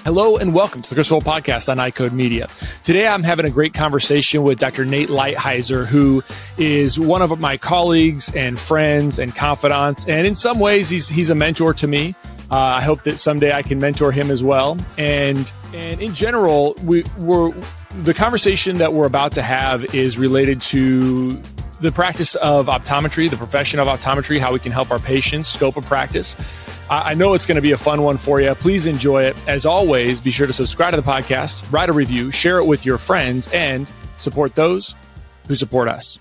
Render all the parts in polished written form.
Hello and welcome to the Chris Roll Podcast on iCode Media. Today I'm having a great conversation with Dr. Nate Lighthizer, who is one of my colleagues and friends and confidants. And in some ways, he's a mentor to me. I hope that someday I can mentor him as well. And in general, the conversation that we're about to have is related to the practice of optometry, the profession of optometry, how we can help our patients, scope of practice. I know it's going to be a fun one for you. Please enjoy it. As always, be sure to subscribe to the podcast, write a review, share it with your friends, and support those who support us.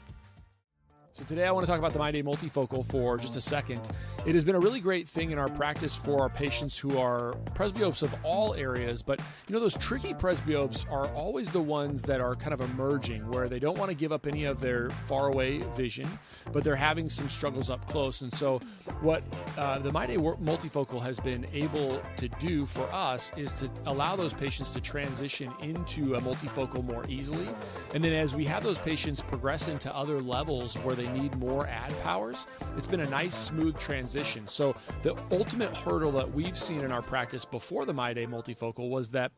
So today I want to talk about the MyDay multifocal for just a second. It has been a really great thing in our practice for our patients who are presbyopes of all areas, but you know, those tricky presbyopes are always the ones that are kind of emerging, where they don't want to give up any of their faraway vision, but they're having some struggles up close. And so what the MyDay multifocal has been able to do for us is to allow those patients to transition into a multifocal more easily. And then as we have those patients progress into other levels where they need more ad powers, it's been a nice smooth transition. So the ultimate hurdle that we've seen in our practice before the MyDay multifocal was that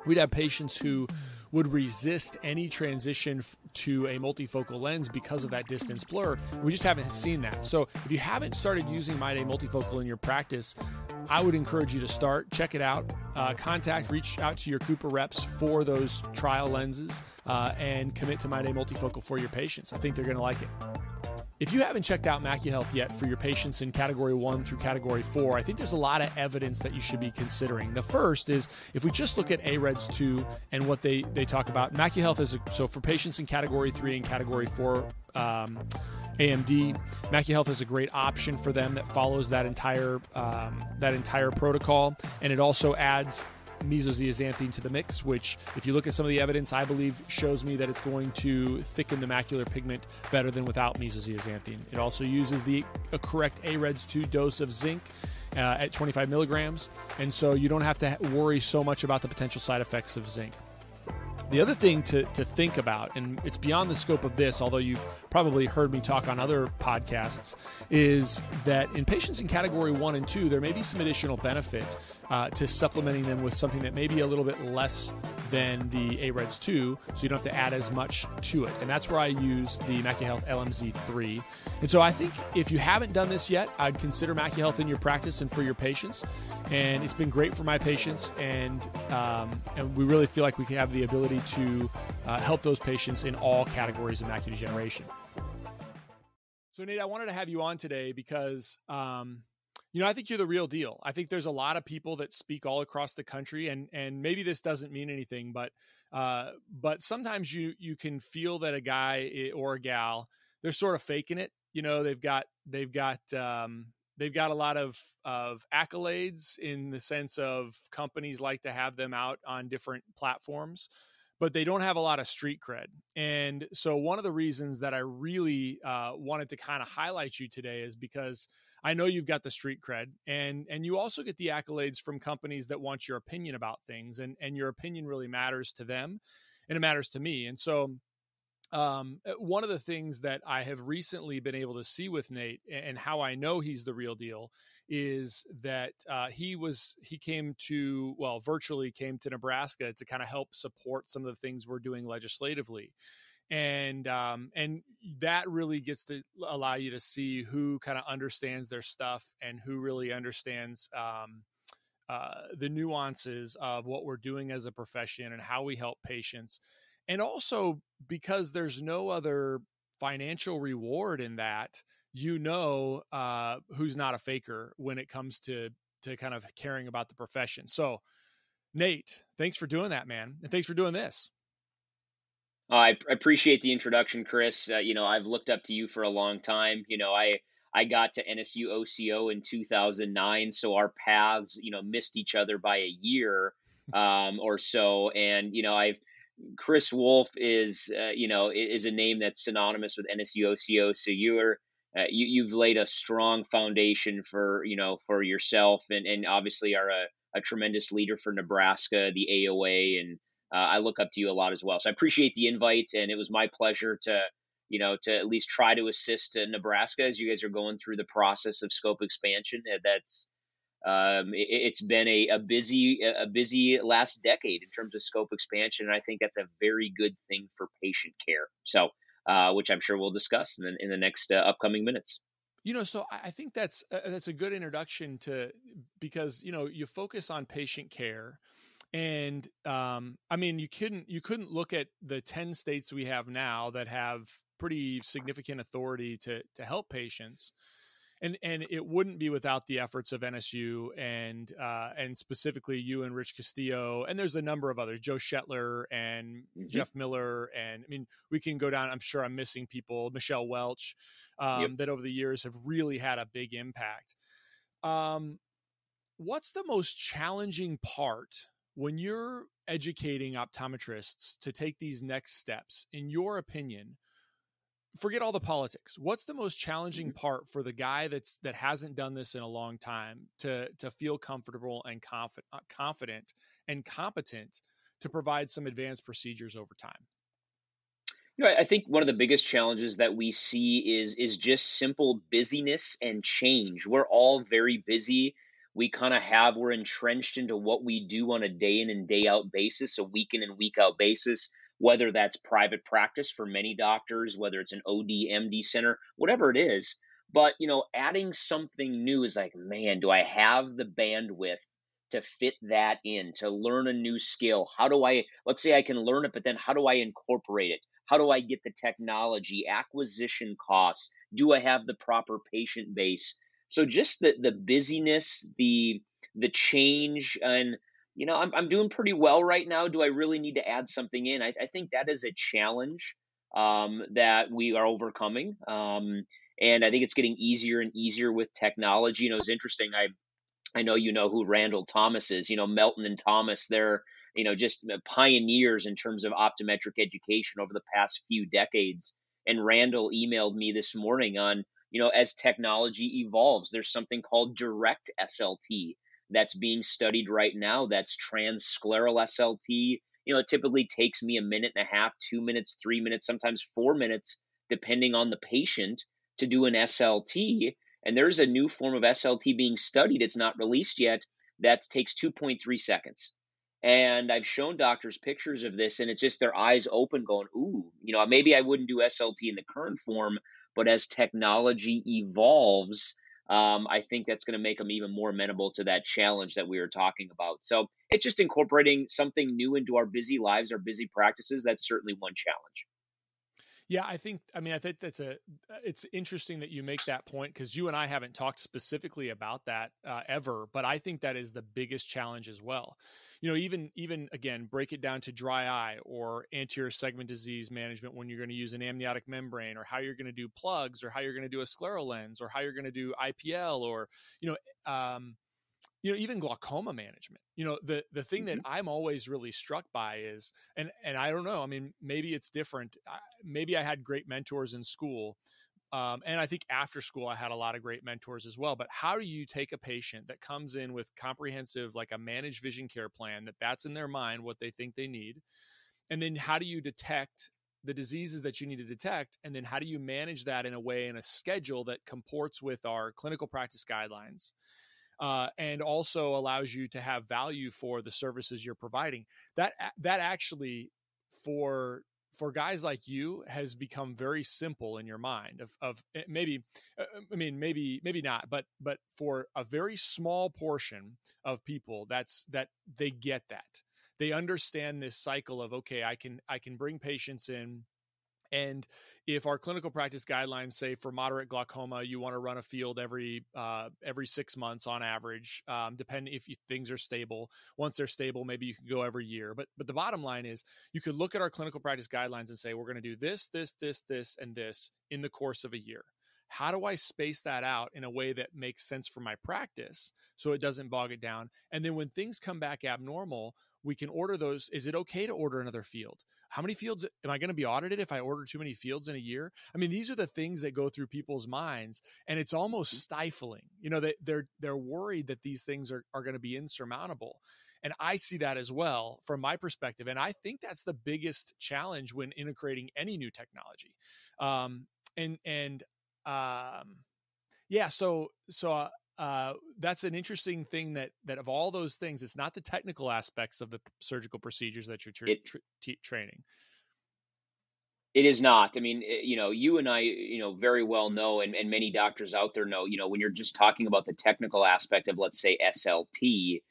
we'd have patients who would resist any transition to a multifocal lens because of that distance blur. We just haven't seen that. So if you haven't started using MyDay multifocal in your practice, I would encourage you to start, check it out, reach out to your Cooper reps for those trial lenses and commit to MyDay multifocal for your patients. I think they're going to like it. If you haven't checked out MacuHealth yet for your patients in Category 1 through Category 4, I think there's a lot of evidence that you should be considering. The first is, if we just look at AREDS 2 and what they talk about, MacuHealth is, so for patients in Category 3 and Category 4 AMD, MacuHealth is a great option for them that follows that entire protocol, and it also adds mesozeaxanthine to the mix, which, if you look at some of the evidence, I believe shows me that it's going to thicken the macular pigment better than without mesozeaxanthine. It also uses the correct AREDS 2 dose of zinc at 25 milligrams, and so you don't have to worry so much about the potential side effects of zinc. The other thing to think about, and it's beyond the scope of this, although you've probably heard me talk on other podcasts, is that in patients in Category 1 and 2, there may be some additional benefit to supplementing them with something that may be a little bit less than the AREDS 2, so you don't have to add as much to it. And that's where I use the MacuHealth LMZ3. And so I think if you haven't done this yet, I'd consider MacuHealth in your practice and for your patients. And it's been great for my patients, and we really feel like we can have the ability to help those patients in all categories of macular degeneration. So Nate, I wanted to have you on today because I think you're the real deal. I think there's a lot of people that speak all across the country, and maybe this doesn't mean anything, but sometimes you can feel that a guy or a gal, they're sort of faking it. You know, they've got a lot of accolades in the sense of companies like to have them out on different platforms, but they don't have a lot of street cred. And so one of the reasons that I really wanted to kind of highlight you today is because I know you've got the street cred, and you also get the accolades from companies that want your opinion about things, and your opinion really matters to them, and it matters to me. And so one of the things that I have recently been able to see with Nate, and how I know he's the real deal, is that he virtually came to Nebraska to kind of help support some of the things we're doing legislatively. And that really gets to allow you to see who kind of understands their stuff and who really understands the nuances of what we're doing as a profession and how we help patients. And also, because there's no other financial reward in that, who's not a faker when it comes to kind of caring about the profession. So, Nate, thanks for doing that, man. And thanks for doing this. I appreciate the introduction, Chris. I've looked up to you for a long time. I got to NSUOCO in 2009, so our paths, missed each other by a year or so. And, Chris Wolf is a name that's synonymous with NSUOCO. So you've laid a strong foundation for yourself, and obviously are a tremendous leader for Nebraska, the AOA, and I look up to you a lot as well. So I appreciate the invite, and it was my pleasure to at least try to assist Nebraska as you guys are going through the process of scope expansion. That's It's been a busy last decade in terms of scope expansion, and I think that's a very good thing for patient care. So, which I'm sure we'll discuss in the next upcoming minutes. So I think that's a good introduction to, because you focus on patient care, and I mean you couldn't look at the 10 states we have now that have pretty significant authority to help patients, and it wouldn't be without the efforts of NSU and specifically you and Rich Castillo, and there's a number of others, Joe Shetler and Hmm. Jeff Miller, and I mean we can go down. I'm sure I'm missing people, Michelle Welch, Yep. that over the years have really had a big impact. Um, what's the most challenging part when you're educating optometrists to take these next steps, in your opinion? Forget all the politics. What's the most challenging Mhm. part for the guy that hasn't done this in a long time to feel comfortable and confident and competent to provide some advanced procedures over time? I think one of the biggest challenges that we see is just simple busyness and change. We're all very busy. We're entrenched into what we do on a day in and day out basis, a week in and week out basis, whether that's private practice for many doctors, whether it's an OD, MD center, whatever it is. But, adding something new is like, man, do I have the bandwidth to fit that in, to learn a new skill? Let's say I can learn it, but then how do I incorporate it? How do I get the technology, acquisition costs? Do I have the proper patient base? So just the busyness, the change, and I'm doing pretty well right now. Do I really need to add something in? I think that is a challenge that we are overcoming. And I think it's getting easier and easier with technology. It's interesting. I know you know who Randall Thomas is. Melton and Thomas, they're just pioneers in terms of optometric education over the past few decades. And Randall emailed me this morning on, as technology evolves, there's something called direct SLT that's being studied right now. That's transscleral SLT. It typically takes me a minute and a half, 2 minutes, 3 minutes, sometimes 4 minutes, depending on the patient, to do an SLT. And there's a new form of SLT being studied. It's not released yet. That takes 2.3 seconds. And I've shown doctors pictures of this, and it's just their eyes open, going, ooh, maybe I wouldn't do SLT in the current form, but as technology evolves, I think that's going to make them even more amenable to that challenge that we were talking about. So it's just incorporating something new into our busy lives, our busy practices. That's certainly one challenge. Yeah, I think it's interesting that you make that point, because you and I haven't talked specifically about that ever, but I think that is the biggest challenge as well. Even again, break it down to dry eye or anterior segment disease management when you're going to use an amniotic membrane, or how you're going to do plugs, or how you're going to do a scleral lens, or how you're going to do IPL, or you know, um, even glaucoma management. The thing that Mhm. I'm always really struck by is, and I don't know, I mean, maybe it's different. Maybe I had great mentors in school. And I think after school, I had a lot of great mentors as well. But how do you take a patient that comes in with comprehensive, like a managed vision care plan, that's in their mind, what they think they need? And then how do you detect the diseases that you need to detect? And then how do you manage that in a way, in a schedule that comports with our clinical practice guidelines? And also allows you to have value for the services you're providing. That actually, for guys like you, has become very simple in your mind. Of maybe, I mean, maybe not, but for a very small portion of people, that they get that. They understand this cycle of, okay, I can bring patients in, and if our clinical practice guidelines say for moderate glaucoma, you want to run a field every 6 months on average, depending if things are stable. Once they're stable, maybe you can go every year. But the bottom line is, you could look at our clinical practice guidelines and say, we're going to do this, this, this, this, and this in the course of a year. How do I space that out in a way that makes sense for my practice so it doesn't bog it down? And then when things come back abnormal, we can order those. Is it okay to order another field? How many fields am I going to be audited if I order too many fields in a year? I mean, these are the things that go through people's minds, and it's almost stifling. They're worried that these things are going to be insurmountable. And I see that as well from my perspective. And I think that's the biggest challenge when integrating any new technology. Um, and yeah, so that's an interesting thing that of all those things, it's not the technical aspects of the surgical procedures that you're training. It is not. I mean, you and I, very well know, and many doctors out there know, when you're just talking about the technical aspect of, let's say, SLT,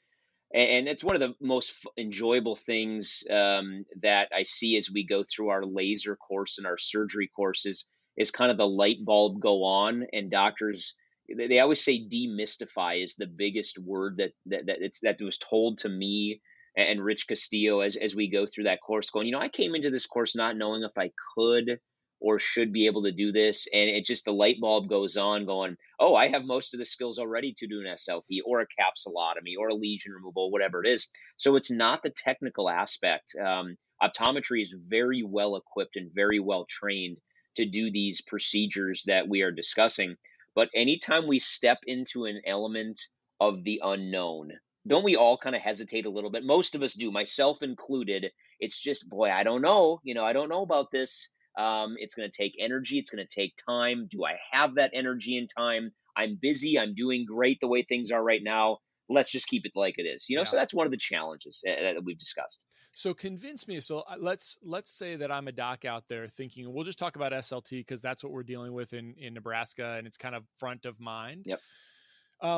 and it's one of the most enjoyable things that I see as we go through our laser course and our surgery courses is kind of the light bulb go on, and doctors, they always say demystify is the biggest word that was told to me and Rich Castillo as we go through that course, going, I came into this course not knowing if I could or should be able to do this. And it just, the light bulb goes on going, oh, I have most of the skills already to do an SLT or a capsulotomy or a lesion removal, whatever it is. So it's not the technical aspect. Optometry is very well equipped and very well trained to do these procedures that we are discussing. But anytime we step into an element of the unknown, don't we all kind of hesitate a little bit? Most of us do, myself included. It's just, boy, I don't know. I don't know about this. It's going to take energy. It's going to take time. Do I have that energy and time? I'm busy. I'm doing great the way things are right now. Let's just keep it like it is. So that's one of the challenges that we've discussed. So convince me. So let's say that I'm a doc out there thinking, we'll just talk about SLT because that's what we're dealing with in Nebraska, and it's kind of front of mind. Yep.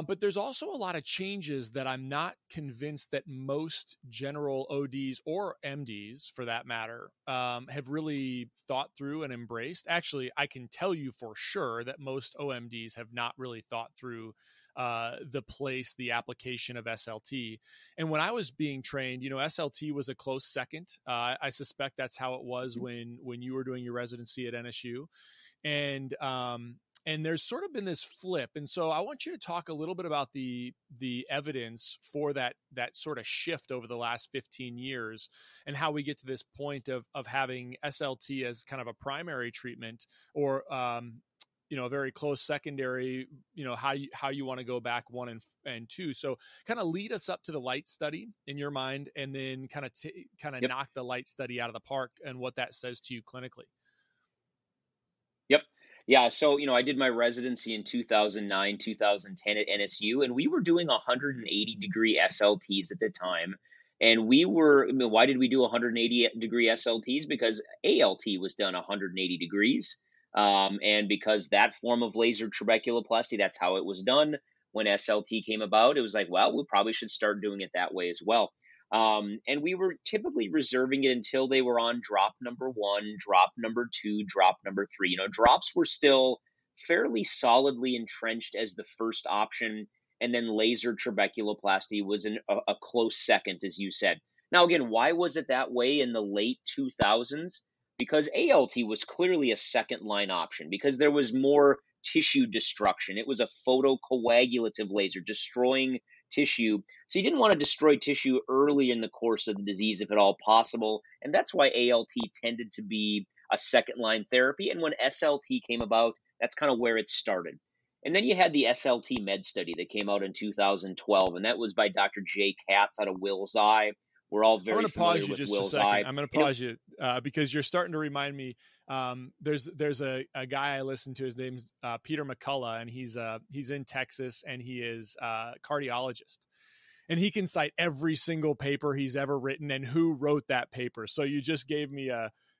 But there's also a lot of changes that I'm not convinced that most general ODs or MDs, for that matter, have really thought through and embraced. Actually, I can tell you for sure that most OMDs have not really thought through the application of SLT. And when I was being trained, SLT was a close second. I suspect that's how it was when you were doing your residency at NSU. And there's sort of been this flip. And so I want you to talk a little bit about the evidence for that sort of shift over the last 15 years and how we get to this point of having SLT as kind of a primary treatment or, a very close secondary, how you want to go back 1 and 2. So kind of lead us up to the light study in your mind, and then kind of Yep. knock the light study out of the park and what that says to you clinically. Yep. Yeah. So, I did my residency in 2009, 2010 at NSU, and we were doing 180-degree SLTs at the time. And why did we do 180-degree SLTs? Because ALT was done 180 degrees. And because that form of laser trabeculoplasty, that's how it was done. When SLT came about, it was like, well, we probably should start doing it that way as well. And we were typically reserving it until they were on drop number 1, drop number 2, drop number 3. Drops were still fairly solidly entrenched as the first option. And then laser trabeculoplasty was a close second, as you said. Now, again, why was it that way in the late 2000s? Because ALT was clearly a second line option because there was more tissue destruction. It was a photocoagulative laser destroying tissue. So you didn't want to destroy tissue early in the course of the disease if at all possible. And that's why ALT tended to be a second line therapy. And when SLT came about, that's kind of where it started. And then you had the SLT med study that came out in 2012, and that was by Dr. Jay Katz out of Wills Eye. We're all very familiar with Will's Eye. I'm going to pause you because you're starting to remind me. There's a guy I listen to. His name's Peter McCullough, and he's in Texas, and he is a cardiologist. And he can cite every single paper he's ever written and who wrote that paper. So you just gave me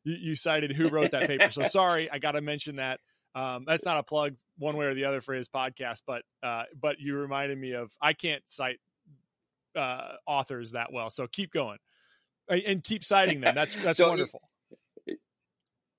you cited who wrote that paper. So sorry, I got to mention that. That's not a plug one way or the other for his podcast, but you reminded me of, I can't cite authors that well. So keep going and keep citing them. That's so wonderful.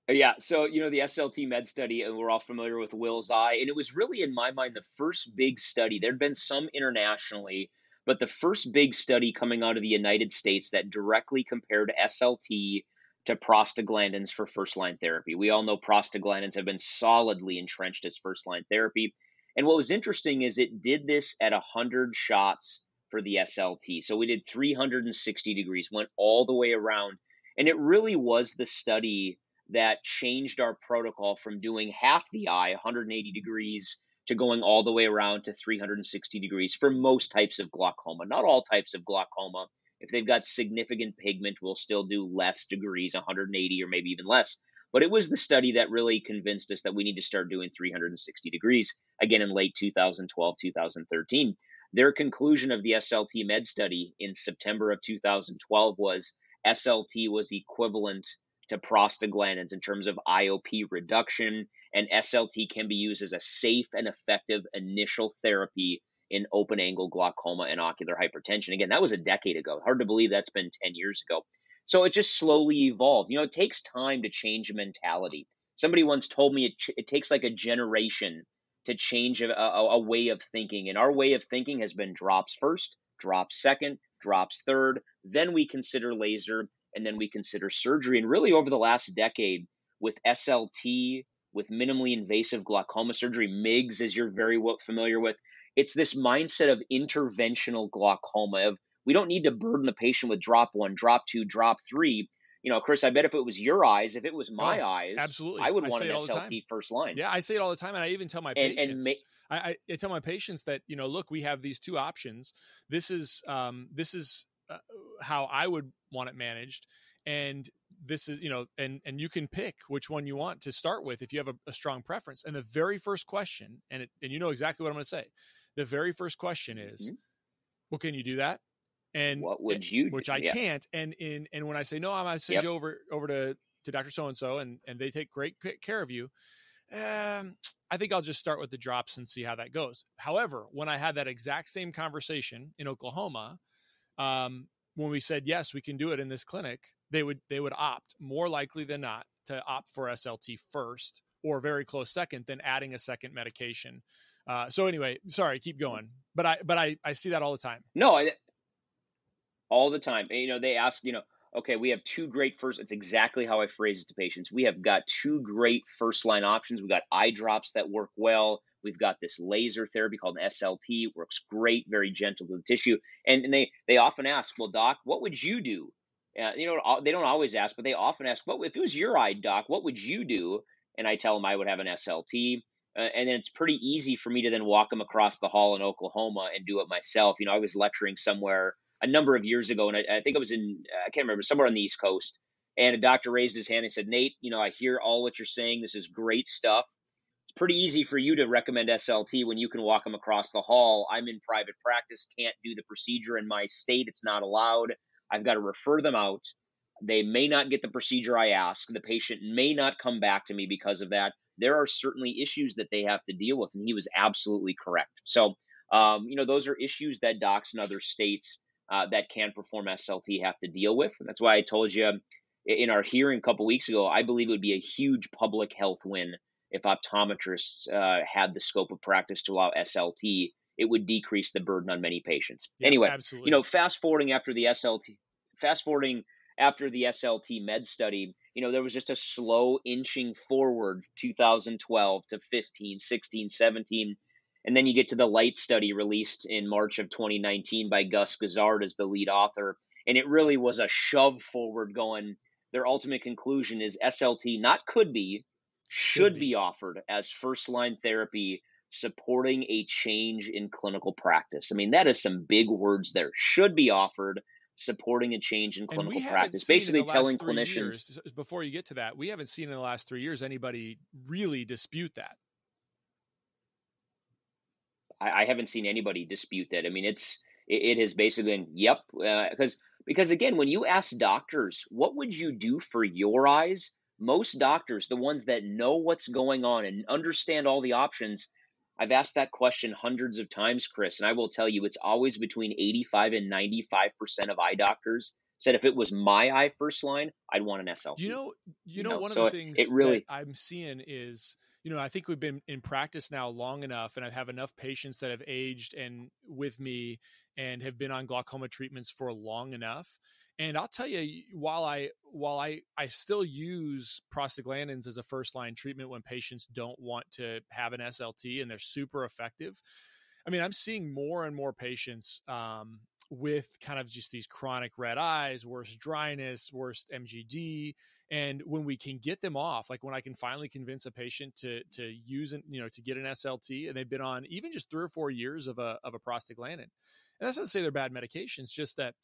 Yeah. So, the SLT med study, and we're all familiar with Will's Eye. And it was really, in my mind, the first big study. There'd been some internationally, but the first big study coming out of the United States that directly compared SLT to prostaglandins for first-line therapy. We all know prostaglandins have been solidly entrenched as first-line therapy. And what was interesting is it did this at 100 shots for the SLT. So we did 360 degrees, went all the way around. And it really was the study that changed our protocol from doing half the eye, 180 degrees, to going all the way around to 360 degrees for most types of glaucoma. Not all types of glaucoma. If they've got significant pigment, we'll still do less degrees, 180 or maybe even less. But it was the study that really convinced us that we need to start doing 360 degrees again in late 2012, 2013. Their conclusion of the SLT med study in September of 2012 was SLT was equivalent to prostaglandins in terms of IOP reduction, and SLT can be used as a safe and effective initial therapy in open angle glaucoma and ocular hypertension. Again, that was a decade ago. Hard to believe that's been 10 years ago. So it just slowly evolved. It takes time to change a mentality. Somebody once told me it takes like a generation to change a way of thinking. And our way of thinking has been drops first, drops second, drops third. Then we consider laser, and then we consider surgery. And really over the last decade with SLT, with minimally invasive glaucoma surgery, MIGS, as you're very well familiar with, it's this mindset of interventional glaucoma, of we don't need to burden the patient with drop 1, drop 2, drop 3. Chris, I bet if it was your eyes, if it was my eyes, absolutely, I would want an SLT first line. Yeah, I say it all the time, and I even tell my patients. I tell my patients that look, we have these two options. This is how I would want it managed, and this is and you can pick which one you want to start with if you have a strong preference. And the very first question, and you know exactly what I'm going to say. The very first question is, well, can you do that? And what would you do? Which I can't. And when I say, no, I'm going to send you over to Dr. So-and-so, and they take great care of you. I think I'll just start with the drops and see how that goes. However, when I had that exact same conversation in Oklahoma, when we said, yes, we can do it in this clinic, they would opt more likely than not to opt for SLT first or very close second than adding a second medication. So anyway, sorry, keep going. But I see that all the time. No, all the time. They ask, okay, we have two great it's exactly how I phrase it to patients. We have got two great first line options. We've got eye drops that work well. We've got this laser therapy called an SLT, works great, very gentle to the tissue. And they often ask, well, doc, what would you do? They don't always ask, but they often ask, if it was your eye, doc, what would you do? And I tell them I would have an SLT. And then it's pretty easy for me to then walk them across the hall in Oklahoma and do it myself. I was lecturing somewhere a number of years ago, and I think it was I can't remember, somewhere on the East Coast. And a doctor raised his hand and said, Nate, I hear all what you're saying. This is great stuff. It's pretty easy for you to recommend SLT when you can walk them across the hall. I'm in private practice, can't do the procedure in my state. It's not allowed. I've got to refer them out. They may not get the procedure I ask. The patient may not come back to me because of that. There are certainly issues that they have to deal with, and he was absolutely correct. So, those are issues that docs in other states that can perform SLT have to deal with. And that's why I told you in our hearing a couple weeks ago, I believe it would be a huge public health win if optometrists had the scope of practice to allow SLT. It would decrease the burden on many patients. Yeah, anyway, absolutely. fast forwarding after the SLT med study, there was just a slow inching forward, 2012 to 15, 16, 17. And then you get to the Light study released in March of 2019 by Gus Gazard as the lead author. And it really was a shove forward going. Their ultimate conclusion is SLT should be offered as first-line therapy, supporting a change in clinical practice. I mean, that is some big words there. Should be offered, supporting a change in clinical practice. Basically telling clinicians. Before you get to that, we haven't seen in the last 3 years anybody really dispute that. I haven't seen anybody dispute that. I mean, it has basically been, yep. Because again, when you ask doctors, what would you do for your eyes? Most doctors, the ones that know what's going on and understand all the options, I've asked that question hundreds of times, Chris, and I will tell you it's always between 85 and 95% of eye doctors said if it was my eye first line, I'd want an SLT. One of the things that I'm seeing is, I think we've been in practice now long enough, and I have enough patients that have aged and with me and have been on glaucoma treatments for long enough. And I'll tell you, while I still use prostaglandins as a first line treatment when patients don't want to have an SLT, and they're super effective. I mean, I'm seeing more and more patients with kind of just these chronic red eyes, worse dryness, worse MGD. And when we can get them off, like when I can finally convince a patient to use it, to get an SLT, and they've been on even just 3 or 4 years of a prostaglandin. And that's not to say they're bad medications, just that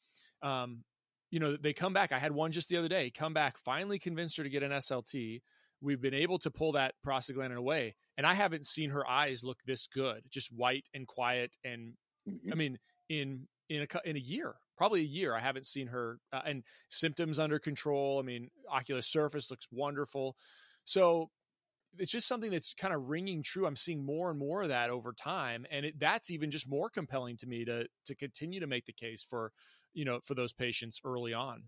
they come back. I had one just the other day, come back, finally convinced her to get an SLT. We've been able to pull that prostaglandin away, and I haven't seen her eyes look this good, just white and quiet. And I mean, in a year, probably a year, I haven't seen her and symptoms under control. I mean, ocular surface looks wonderful. So it's just something that's kind of ringing true. I'm seeing more and more of that over time. And that's even just more compelling to me to continue to make the case for, for those patients early on.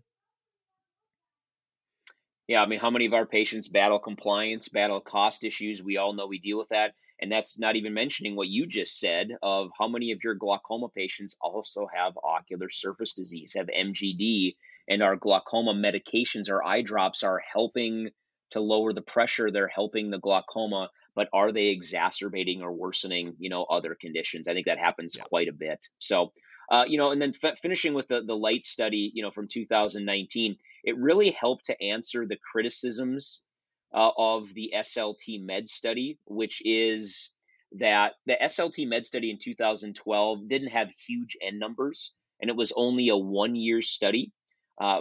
Yeah, I mean, how many of our patients battle compliance, battle cost issues? We all know we deal with that. And that's not even mentioning what you just said of how many of your glaucoma patients also have ocular surface disease, have MGD, and our glaucoma medications, our eye drops are helping to lower the pressure. They're helping the glaucoma, but are they exacerbating or worsening, other conditions? I think that happens quite a bit. So, and then finishing with the Light study, from 2019, it really helped to answer the criticisms of the SLT med study, which is that the SLT med study in 2012 didn't have huge N numbers, and it was only a 1-year study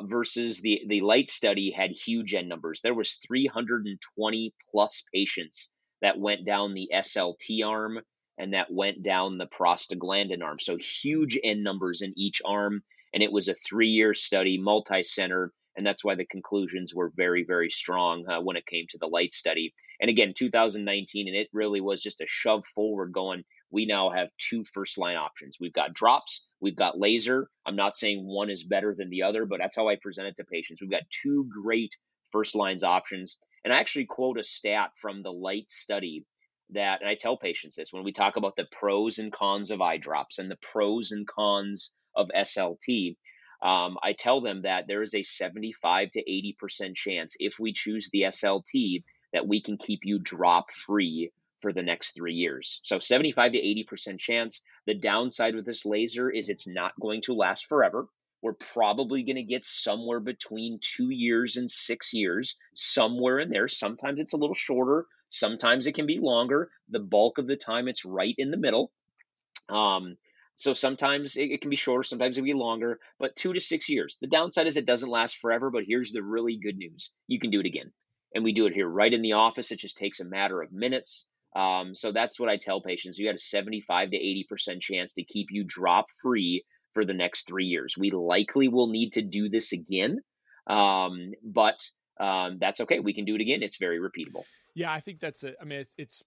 versus the Light study had huge N numbers. There was 320 plus patients that went down the SLT arm and that went down the prostaglandin arm. So huge N numbers in each arm. And it was a 3-year study, multi-center. And that's why the conclusions were very, very strong when it came to the Light study. And again, 2019, and it really was just a shove forward going, we now have 2 first-line options. We've got drops, we've got laser. I'm not saying one is better than the other, but that's how I present it to patients. We've got 2 great first-lines options. And I actually quote a stat from the Light study that, and I tell patients this, when we talk about the pros and cons of eye drops and the pros and cons of SLT, I tell them that there is a 75 to 80% chance if we choose the SLT that we can keep you drop free for the next 3 years. So 75 to 80% chance. The downside with this laser is it's not going to last forever. We're probably going to get somewhere between 2 years and 6 years, somewhere in there. Sometimes it's a little shorter. Sometimes it can be longer. The bulk of the time it's right in the middle. So sometimes it can be shorter, sometimes it can be longer, but 2 to 6 years. The downside is it doesn't last forever, but here's the really good news. You can do it again. And we do it here right in the office. It just takes a matter of minutes. So that's what I tell patients. You got a 75 to 80% chance to keep you drop free for the next 3 years. We likely will need to do this again, but that's okay. We can do it again. It's very repeatable. Yeah, I think that's it. I mean, it's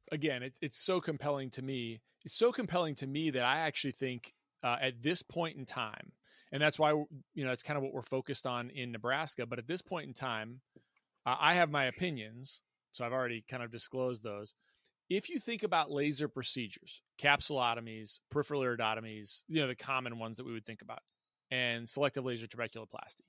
so compelling to me. It's so compelling to me that I actually think at this point in time, and that's why, it's kind of what we're focused on in Nebraska. But at this point in time, I have my opinions. So I've already kind of disclosed those. If you think about laser procedures, capsulotomies, peripheral iridotomies, the common ones that we would think about, and selective laser trabeculoplasty,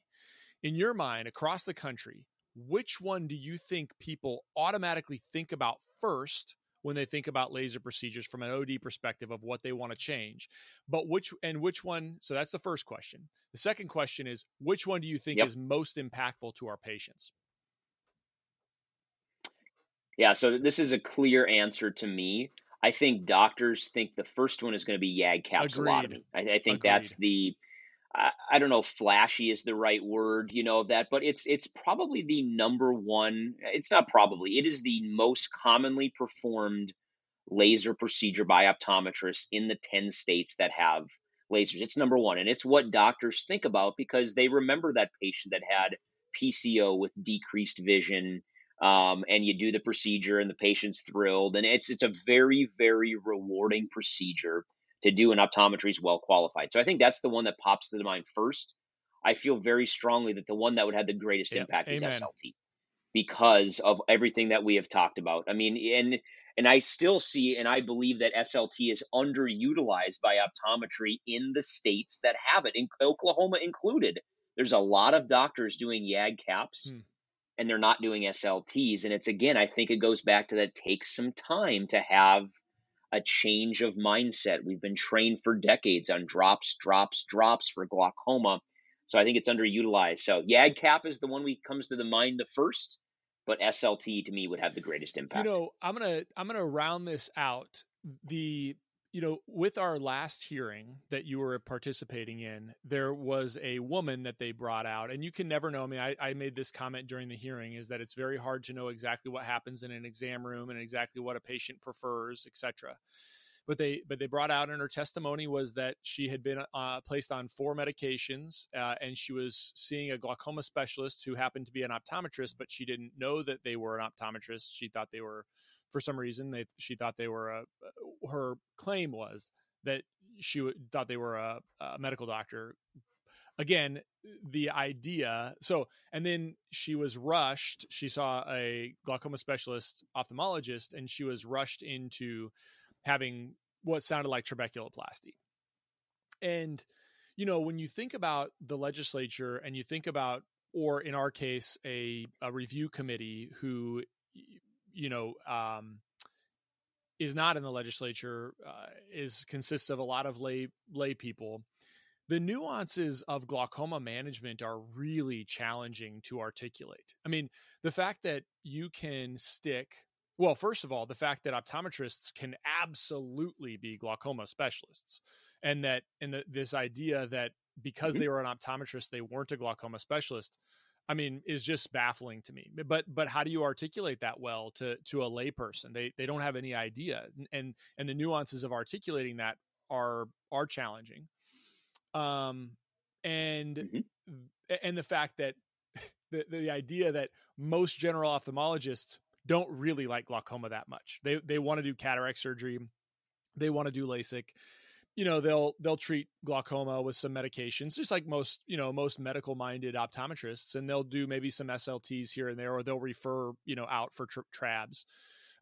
in your mind, across the country, which one do you think people automatically think about first when they think about laser procedures from an OD perspective of what they want to change? But which one? So that's the first question. The second question is, which one do you think is most impactful to our patients? Yeah, so this is a clear answer to me. I think doctors think the first one is going to be YAG capsulotomy. I think that's the, I don't know if flashy is the right word, of that, but it's probably the number one. It's not probably. It is the most commonly performed laser procedure by optometrists in the 10 states that have lasers. It's number one, and it's what doctors think about because they remember that patient that had PCO with decreased vision, and you do the procedure and the patient's thrilled, and it's a very, very rewarding procedure to do, and optometry is well qualified. So I think that's the one that pops to the mind first. I feel very strongly that the one that would have the greatest impact is SLT because of everything that we have talked about. I mean, and I still see, and I believe that SLT is underutilized by optometry in the states that have it, in Oklahoma included. There's a lot of doctors doing YAG caps, and they're not doing SLTs. And it's, again, I think it goes back to that it takes some time to have a change of mindset. We've been trained for decades on drops for glaucoma. So I think it's underutilized. So YAG cap is the one that comes to the mind the first, but SLT to me would have the greatest impact. I'm gonna round this out. The with our last hearing that you were participating in, there was a woman that they brought out, and you can never know. I mean, I made this comment during the hearing, is that it's very hard to know exactly what happens in an exam room and exactly what a patient prefers, etc. But they brought out, in her testimony was that she had been placed on 4 medications, and she was seeing a glaucoma specialist who happened to be an optometrist, but she didn't know that they were an optometrist. She thought they were, for some reason, she thought they were her claim was that thought they were a medical doctor. Again, the idea. So, and then she was rushed. She saw a glaucoma specialist ophthalmologist, and she was rushed into having what sounded like trabeculoplasty. And, when you think about the legislature and you think about, or in our case, a review committee who, is not in the legislature, consists of a lot of lay people, the nuances of glaucoma management are really challenging to articulate. I mean, the fact that you can well, first of all, the fact that optometrists can absolutely be glaucoma specialists, and this idea that because they were an optometrist, they weren't a glaucoma specialist, I mean, is just baffling to me. But how do you articulate that well to a layperson? They don't have any idea, and the nuances of articulating that are challenging. And the fact that the idea that most general ophthalmologists don't really like glaucoma that much. They want to do cataract surgery. They want to do LASIK. They'll treat glaucoma with some medications, just like most medical minded optometrists, and they'll do maybe some SLTs here and there, or they'll refer, out for trabs.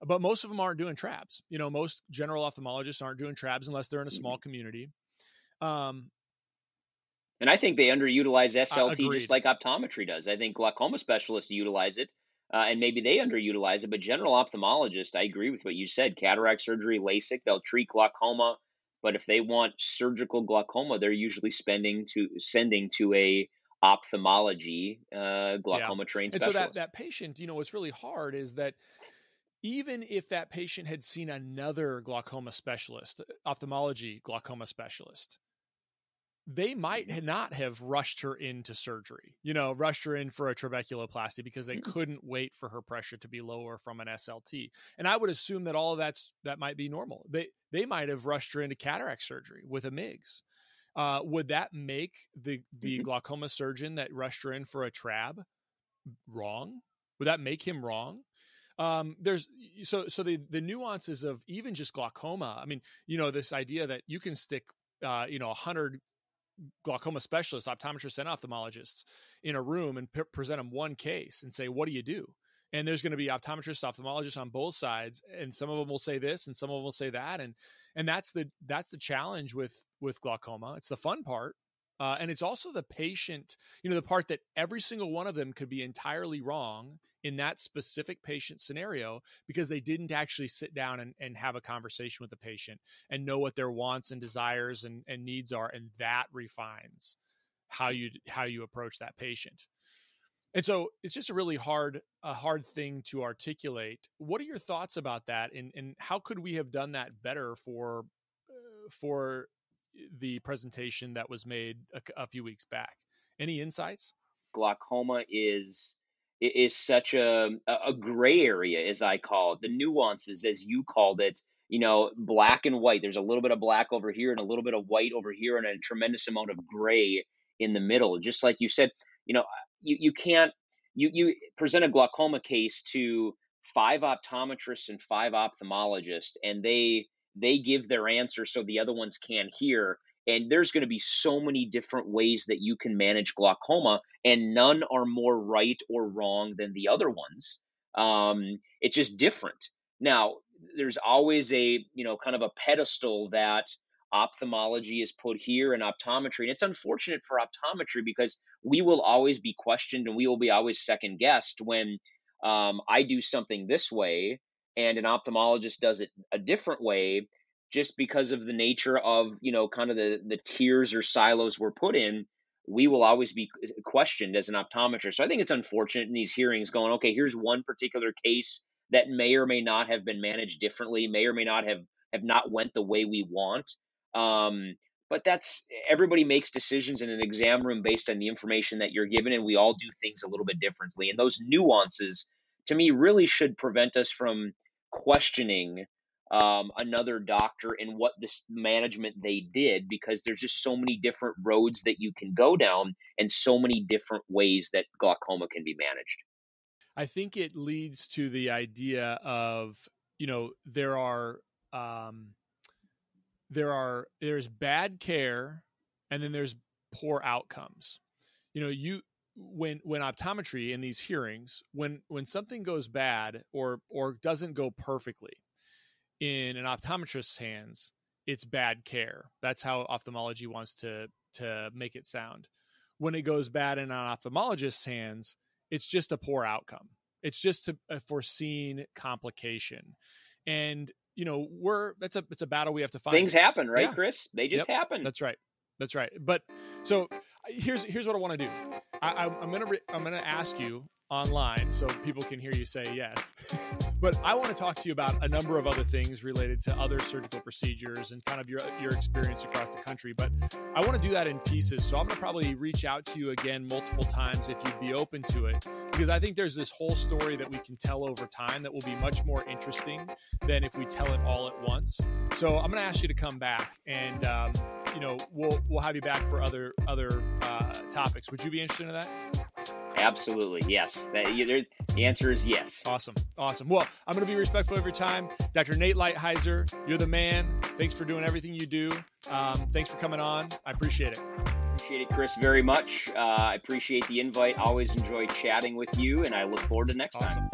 But most of them aren't doing trabs. Most general ophthalmologists aren't doing trabs unless they're in a small community. And I think they underutilize SLT just like optometry does. I think glaucoma specialists utilize it, and maybe they underutilize it. But general ophthalmologists, I agree with what you said. Cataract surgery, LASIK, they'll treat glaucoma. But if they want surgical glaucoma, they're usually sending to a ophthalmology glaucoma trained specialist. And so that patient, what's really hard is that even if that patient had seen another glaucoma specialist, ophthalmology glaucoma specialist, they might not have rushed her into surgery, rushed her in for a trabeculoplasty because they couldn't wait for her pressure to be lower from an SLT. And I would assume that all of that might be normal. They might have rushed her into cataract surgery with a MIGS. Would that make the glaucoma surgeon that rushed her in for a trab wrong? Would that make him wrong? There's the nuances of even just glaucoma. I mean, this idea that you can stick 100 glaucoma specialists, optometrists, and ophthalmologists in a room and present them one case and say, what do you do? And there's going to be optometrists, ophthalmologists on both sides, and some of them will say this and some of them will say that, and that's the challenge with glaucoma. It's the fun part, and it's also the patient, the part that every single one of them could be entirely wrong in that specific patient scenario because they didn't actually sit down and have a conversation with the patient and know what their wants and desires and needs are, and that refines how you approach that patient. And so it's just a really hard thing to articulate. What are your thoughts about that? And how could we have done that better for the presentation that was made a few weeks back? Any insights? Glaucoma is such a gray area, as I call it. The nuances, as you called it, black and white. There's a little bit of black over here and a little bit of white over here and a tremendous amount of gray in the middle. Just like you said, you can't, you present a glaucoma case to 5 optometrists and 5 ophthalmologists, and they give their answer so the other ones can't hear. And there's going to be so many different ways that you can manage glaucoma, and none are more right or wrong than the other ones. It's just different. Now, there's always a, kind of a pedestal that ophthalmology is put here and optometry. And it's unfortunate for optometry because we will always be questioned and we will be always second guessed when I do something this way and an ophthalmologist does it a different way, just because of the nature of, kind of the tiers or silos we're put in. We will always be questioned as an optometrist. So I think it's unfortunate in these hearings going, okay, here's one particular case that may or may not have been managed differently, may or may not have have not went the way we want. But everybody makes decisions in an exam room based on the information that you're given, and we all do things a little bit differently. And those nuances, to me, really should prevent us from questioning another doctor and what this management they did, because there's just so many different roads that you can go down and so many different ways that glaucoma can be managed. I think it leads to the idea of, there's bad care and then there's poor outcomes. When optometry in these hearings, when something goes bad or doesn't go perfectly in an optometrist's hands, it's bad care. That's how ophthalmology wants to make it sound. When it goes bad in an ophthalmologist's hands, it's just a poor outcome. It's just a foreseen complication. And, it's a battle we have to fight. Things happen, right, Chris? They just happen. That's right. But so here's what I want to do. I'm gonna ask you online so people can hear you say yes. But I want to talk to you about a number of other things related to other surgical procedures and kind of your experience across the country. But I want to do that in pieces. So I'm going to probably reach out to you again multiple times if you'd be open to it, because I think there's this whole story that we can tell over time that will be much more interesting than if we tell it all at once. So I'm going to ask you to come back, and we'll have you back for other topics. Would you be interested in that? Absolutely. Yes. The answer is yes. Awesome. Well, I'm going to be respectful of your time. Dr. Nate Lighthizer, you're the man. Thanks for doing everything you do. Thanks for coming on. I appreciate it. Appreciate it, Chris, very much. I appreciate the invite. Always enjoy chatting with you, and I look forward to next time.